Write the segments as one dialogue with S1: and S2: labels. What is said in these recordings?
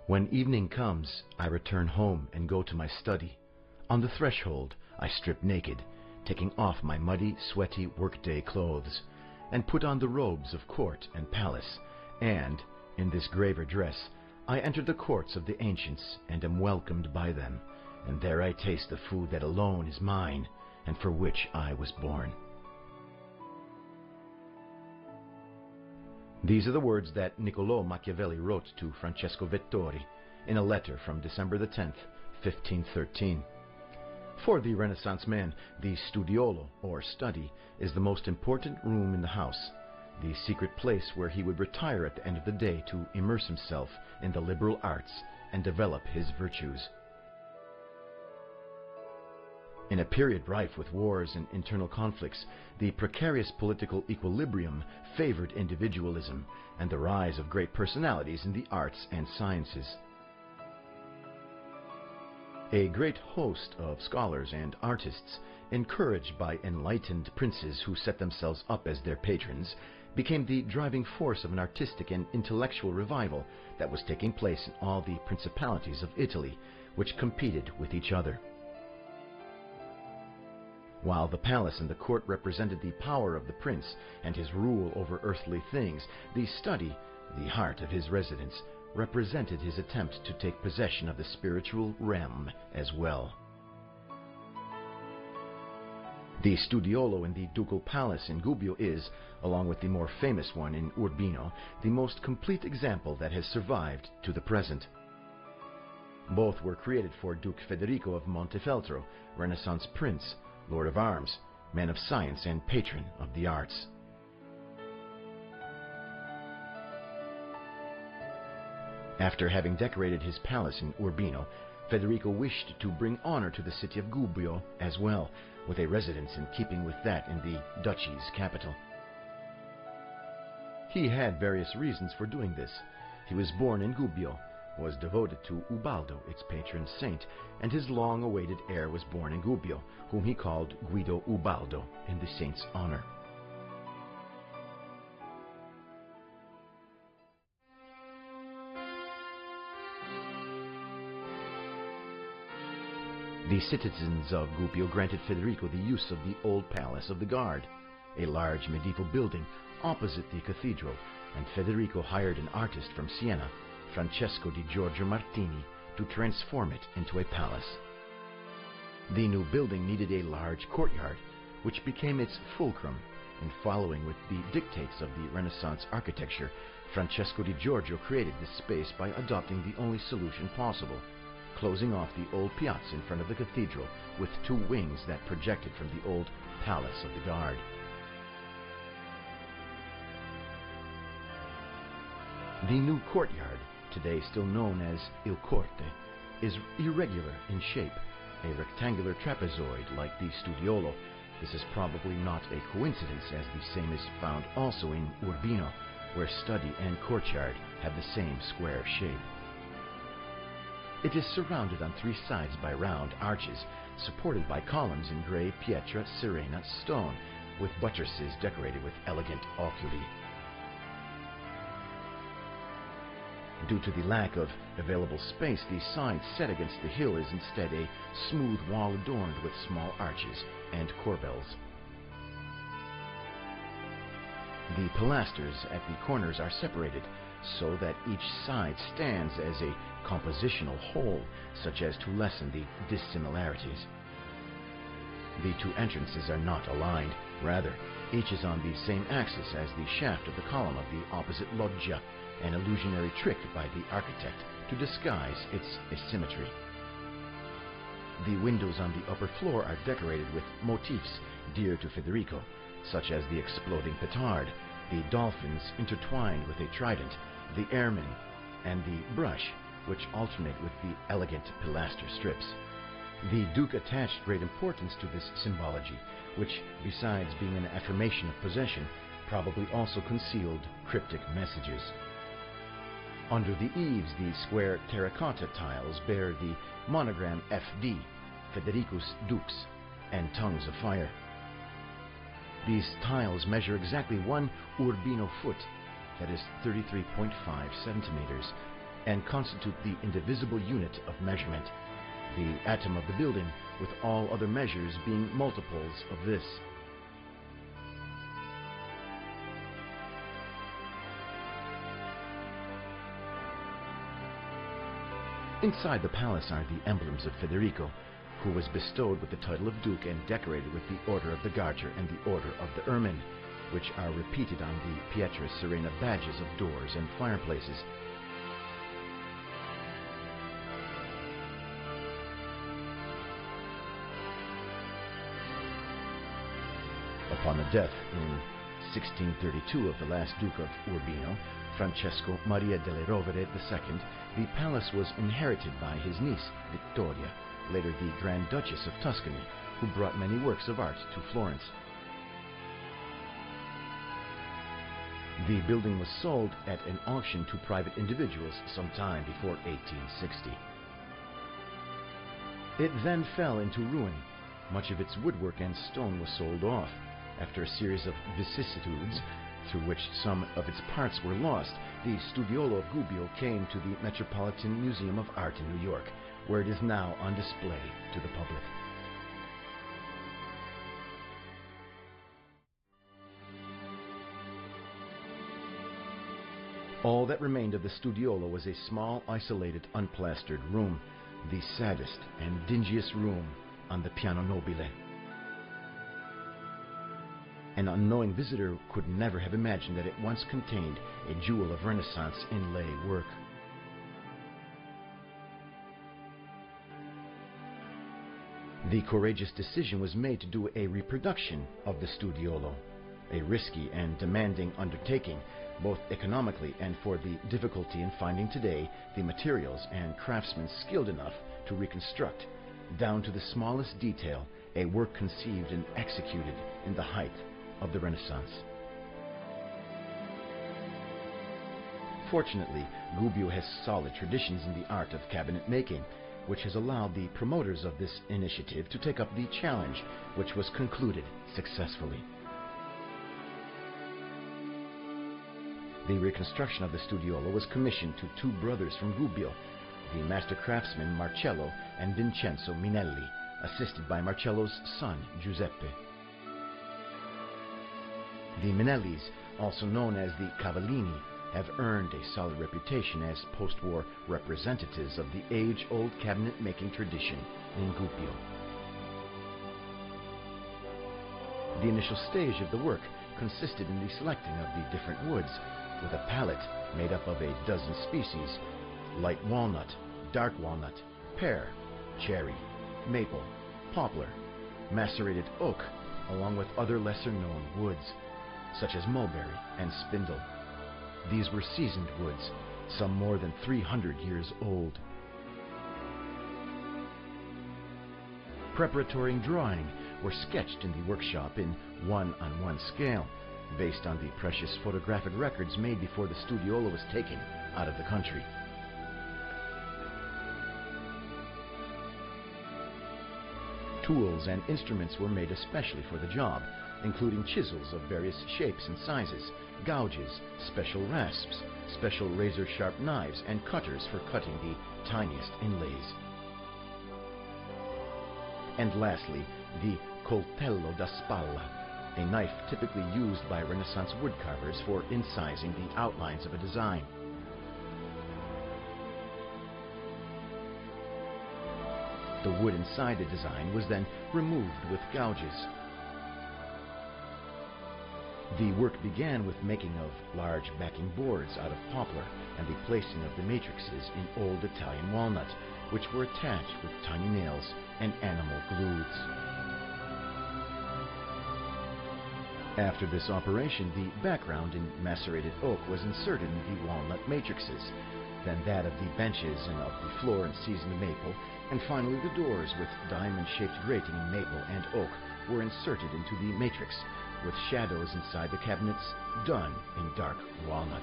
S1: When evening comes, I return home and go to my study. On the threshold, I strip naked, taking off my muddy, sweaty workday clothes, and put on the robes of court and palace, and, in this graver dress, I enter the courts of the ancients and am welcomed by them, and there I taste the food that alone is mine, and for which I was born. These are the words that Niccolò Machiavelli wrote to Francesco Vettori in a letter from December the 10th, 1513. For the Renaissance man, the Studiolo, or study, is the most important room in the house, the secret place where he would retire at the end of the day to immerse himself in the liberal arts and develop his virtues. In a period rife with wars and internal conflicts, the precarious political equilibrium favored individualism and the rise of great personalities in the arts and sciences. A great host of scholars and artists, encouraged by enlightened princes who set themselves up as their patrons, became the driving force of an artistic and intellectual revival that was taking place in all the principalities of Italy, which competed with each other. While the palace and the court represented the power of the prince and his rule over earthly things, the study, the heart of his residence, represented his attempt to take possession of the spiritual realm as well. The Studiolo in the Ducal Palace in Gubbio is, along with the more famous one in Urbino, the most complete example that has survived to the present. Both were created for Duke Federico of Montefeltro, Renaissance prince, Lord of Arms, man of science and patron of the arts. After having decorated his palace in Urbino, Federico wished to bring honor to the city of Gubbio as well, with a residence in keeping with that in the duchy's capital. He had various reasons for doing this. He was born in Gubbio, was devoted to Ubaldo, its patron saint, and his long-awaited heir was born in Gubbio, whom he called Guido Ubaldo in the saint's honor. The citizens of Gubbio granted Federico the use of the old Palace of the Guard, a large medieval building opposite the cathedral, and Federico hired an artist from Siena, Francesco di Giorgio Martini, to transform it into a palace. The new building needed a large courtyard, which became its fulcrum, and following with the dictates of the Renaissance architecture, Francesco di Giorgio created this space by adopting the only solution possible, closing off the old piazza in front of the cathedral with two wings that projected from the old Palace of the Guard. The new courtyard, today still known as Il Corte, is irregular in shape, a rectangular trapezoid like the Studiolo. This is probably not a coincidence, as the same is found also in Urbino, where study and courtyard have the same square shape. It is surrounded on three sides by round arches, supported by columns in gray pietra sirena stone, with buttresses decorated with elegant oculi. Due to the lack of available space, the side set against the hill is instead a smooth wall adorned with small arches and corbels. The pilasters at the corners are separated so that each side stands as a compositional whole, such as to lessen the dissimilarities. The two entrances are not aligned. Rather, each is on the same axis as the shaft of the column of the opposite loggia, an illusionary trick by the architect to disguise its asymmetry. The windows on the upper floor are decorated with motifs dear to Federico, such as the exploding petard, the dolphins intertwined with a trident, the airmen, and the brush, which alternate with the elegant pilaster strips. The Duke attached great importance to this symbology, which, besides being an affirmation of possession, probably also concealed cryptic messages. Under the eaves, the square terracotta tiles bear the monogram FD, Federicus Dux, and tongues of fire. These tiles measure exactly 1 Urbino foot, that is 33.5 centimeters, and constitute the indivisible unit of measurement, the atom of the building, with all other measures being multiples of this. Inside the palace are the emblems of Federico, who was bestowed with the title of Duke and decorated with the Order of the Garter and the Order of the Ermine, which are repeated on the Pietra Serena badges of doors and fireplaces. Upon the death in 1632 of the last Duke of Urbino, Francesco Maria delle Rovere II, the palace was inherited by his niece, Vittoria, later the Grand Duchess of Tuscany, who brought many works of art to Florence. The building was sold at an auction to private individuals sometime before 1860. It then fell into ruin. Much of its woodwork and stone was sold off. After a series of vicissitudes, through which some of its parts were lost, the Studiolo of Gubbio came to the Metropolitan Museum of Art in New York, where it is now on display to the public. All that remained of the Studiolo was a small, isolated, unplastered room, the saddest and dingiest room on the Piano Nobile. An unknowing visitor could never have imagined that it once contained a jewel of Renaissance inlay work. The courageous decision was made to do a reproduction of the Studiolo, a risky and demanding undertaking, both economically and for the difficulty in finding today the materials and craftsmen skilled enough to reconstruct, down to the smallest detail, a work conceived and executed in the height of the Renaissance. Fortunately, Gubbio has solid traditions in the art of cabinet making, which has allowed the promoters of this initiative to take up the challenge, which was concluded successfully. The reconstruction of the Studiolo was commissioned to two brothers from Gubbio, the master craftsmen Marcello and Vincenzo Minelli, assisted by Marcello's son Giuseppe. The Minellis, also known as the Cavallini, have earned a solid reputation as post-war representatives of the age-old cabinet-making tradition in Gubbio. The initial stage of the work consisted in the selecting of the different woods, with a palette made up of a dozen species: light walnut, dark walnut, pear, cherry, maple, poplar, macerated oak, along with other lesser-known woods, such as mulberry and spindle. These were seasoned woods, some more than 300 years old. Preparatory and drawing were sketched in the workshop in 1:1 scale, based on the precious photographic records made before the Studiolo was taken out of the country. Tools and instruments were made especially for the job, including chisels of various shapes and sizes, gouges, special rasps, special razor-sharp knives, and cutters for cutting the tiniest inlays. And lastly, the coltello da spalla, a knife typically used by Renaissance woodcarvers for incising the outlines of a design. The wood inside the design was then removed with gouges. The work began with making of large backing boards out of poplar and the placing of the matrices in old Italian walnut, which were attached with tiny nails and animal glues. After this operation, the background in macerated oak was inserted in the walnut matrices, then that of the benches and of the floor in seasoned maple, and finally the doors with diamond-shaped grating in maple and oak were inserted into the matrix, with shadows inside the cabinets done in dark walnut.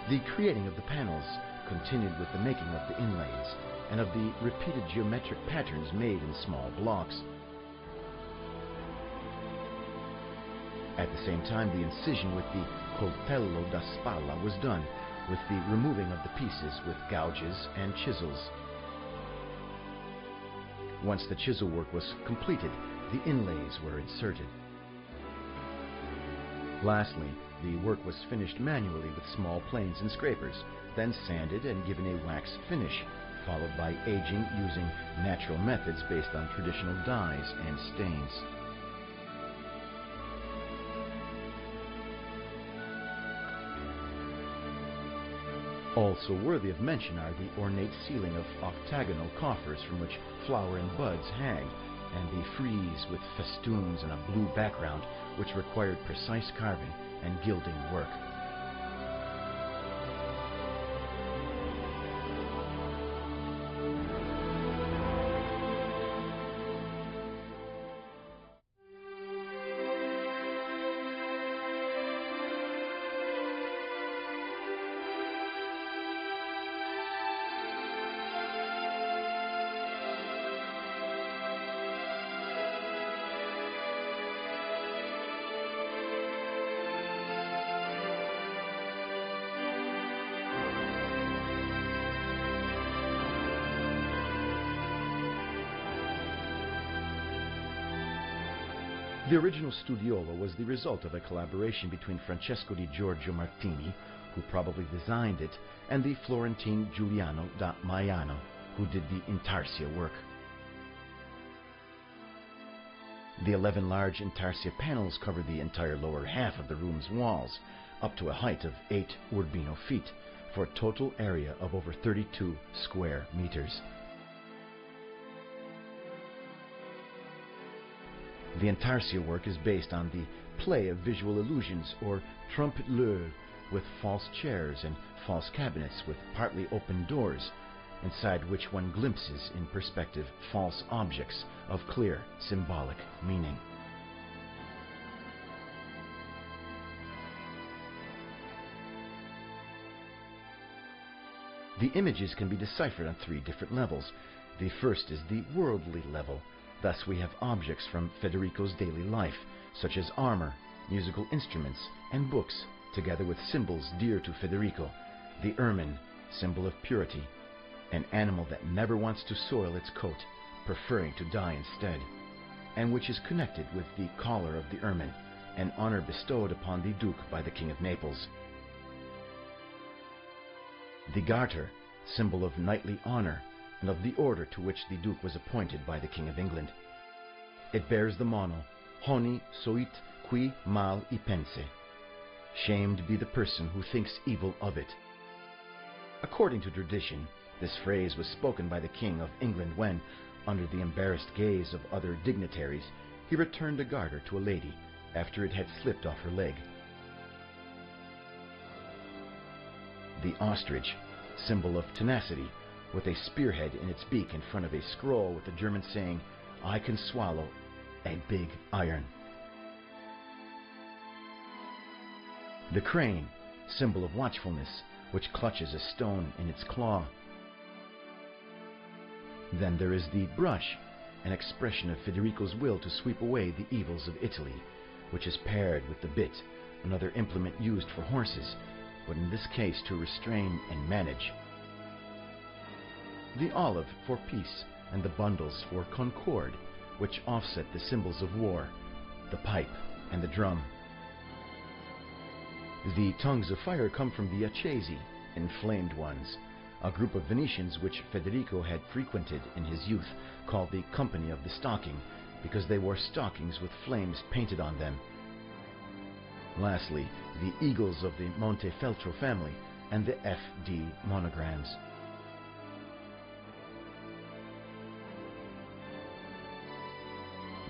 S1: The creating of the panels continued with the making of the inlays and of the repeated geometric patterns made in small blocks. At the same time, the incision with the coltello da spalla was done, with the removing of the pieces with gouges and chisels. Once the chisel work was completed, the inlays were inserted. Lastly, the work was finished manually with small planes and scrapers, then sanded and given a wax finish, followed by aging using natural methods based on traditional dyes and stains. Also worthy of mention are the ornate ceiling of octagonal coffers from which flower and buds hang, and the frieze with festoons and a blue background which required precise carving and gilding work. The original Studiolo was the result of a collaboration between Francesco di Giorgio Martini, who probably designed it, and the Florentine Giuliano da Majano, who did the intarsia work. The 11 large intarsia panels covered the entire lower half of the room's walls, up to a height of 8 Urbino feet, for a total area of over 32 square meters. The intarsia work is based on the play of visual illusions, or trompe-l'œil, with false chairs and false cabinets with partly open doors, inside which one glimpses in perspective false objects of clear symbolic meaning. The images can be deciphered on 3 different levels. The first is the worldly level. Thus we have objects from Federico's daily life, such as armor, musical instruments, and books, together with symbols dear to Federico: the ermine, symbol of purity, an animal that never wants to soil its coat, preferring to die instead, and which is connected with the collar of the ermine, an honor bestowed upon the Duke by the King of Naples. The Garter, symbol of knightly honor, and of the order to which the Duke was appointed by the King of England. It bears the motto, Honi soit qui mal y pense. Shamed be the person who thinks evil of it. According to tradition, this phrase was spoken by the King of England when, under the embarrassed gaze of other dignitaries, he returned a garter to a lady after it had slipped off her leg. The ostrich, symbol of tenacity, with a spearhead in its beak in front of a scroll with the German saying, "I can swallow a big iron." The crane, symbol of watchfulness, which clutches a stone in its claw. Then there is the brush, an expression of Federico's will to sweep away the evils of Italy, which is paired with the bit, another implement used for horses, but in this case to restrain and manage. The olive for peace, and the bundles for concord, which offset the symbols of war, the pipe and the drum. The tongues of fire come from the accesi, inflamed ones, a group of Venetians which Federico had frequented in his youth, called the Company of the Stocking, because they wore stockings with flames painted on them. Lastly, the eagles of the Montefeltro family and the F.D. monograms.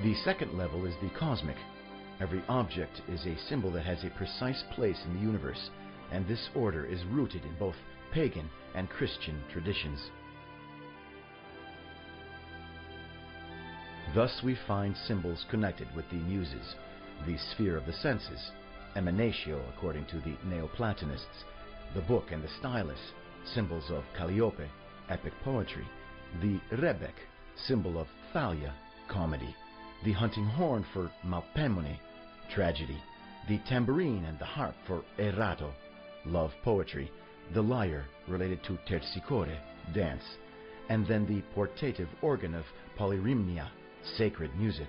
S1: The second level is the cosmic. Every object is a symbol that has a precise place in the universe, and this order is rooted in both pagan and Christian traditions. Thus we find symbols connected with the muses, the sphere of the senses, emanatio according to the Neoplatonists, the book and the stylus, symbols of Calliope, epic poetry, the rebec, symbol of Thalia, comedy, the hunting horn for Malpemone, tragedy, the tambourine and the harp for errato, love poetry, the lyre related to tersicore, dance, and then the portative organ of polyrhymnia, sacred music.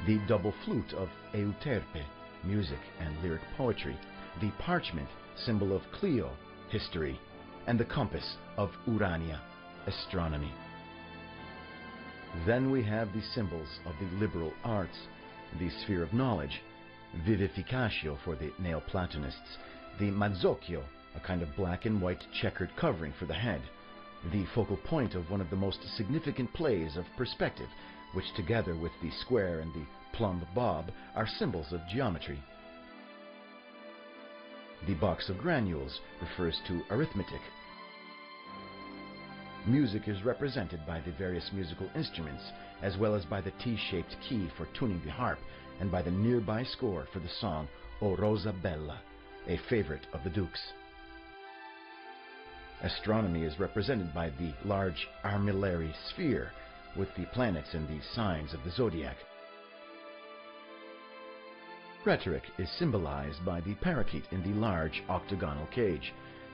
S1: The double flute of euterpe, music and lyric poetry, the parchment, symbol of Clio, history, and the compass of Urania, astronomy. Then we have the symbols of the liberal arts, the sphere of knowledge, vivificatio for the Neoplatonists, the mazzocchio, a kind of black and white checkered covering for the head, the focal point of one of the most significant plays of perspective, which together with the square and the plumb bob are symbols of geometry. The box of granules refers to arithmetic. Music is represented by the various musical instruments, as well as by the T-shaped key for tuning the harp, and by the nearby score for the song O Rosa Bella, a favorite of the Dukes. Astronomy is represented by the large armillary sphere, with the planets and the signs of the zodiac. Rhetoric is symbolized by the parakeet in the large octagonal cage,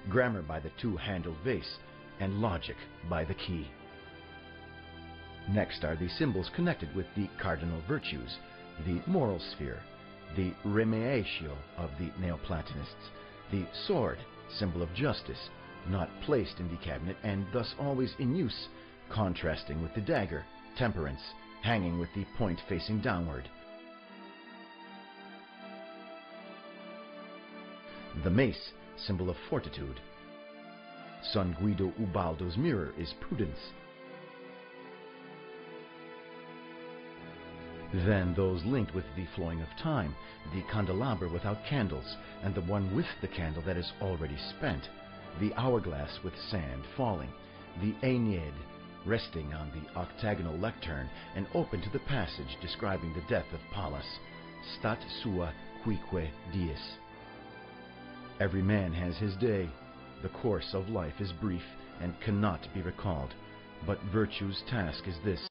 S1: grammar by the two-handled vase, and logic by the key. Next are the symbols connected with the Cardinal Virtues, the moral sphere, the remeatio of the Neoplatonists, the sword, symbol of justice, not placed in the cabinet and thus always in use, contrasting with the dagger, temperance, hanging with the point facing downward. The mace, symbol of fortitude. Son Guido Ubaldo's mirror is prudence. Then those linked with the flowing of time, the candelabra without candles, and the one with the candle that is already spent, the hourglass with sand falling, the Aeneid resting on the octagonal lectern and open to the passage describing the death of Pallas, stat sua quique dies. Every man has his day. The course of life is brief and cannot be recalled, but virtue's task is this: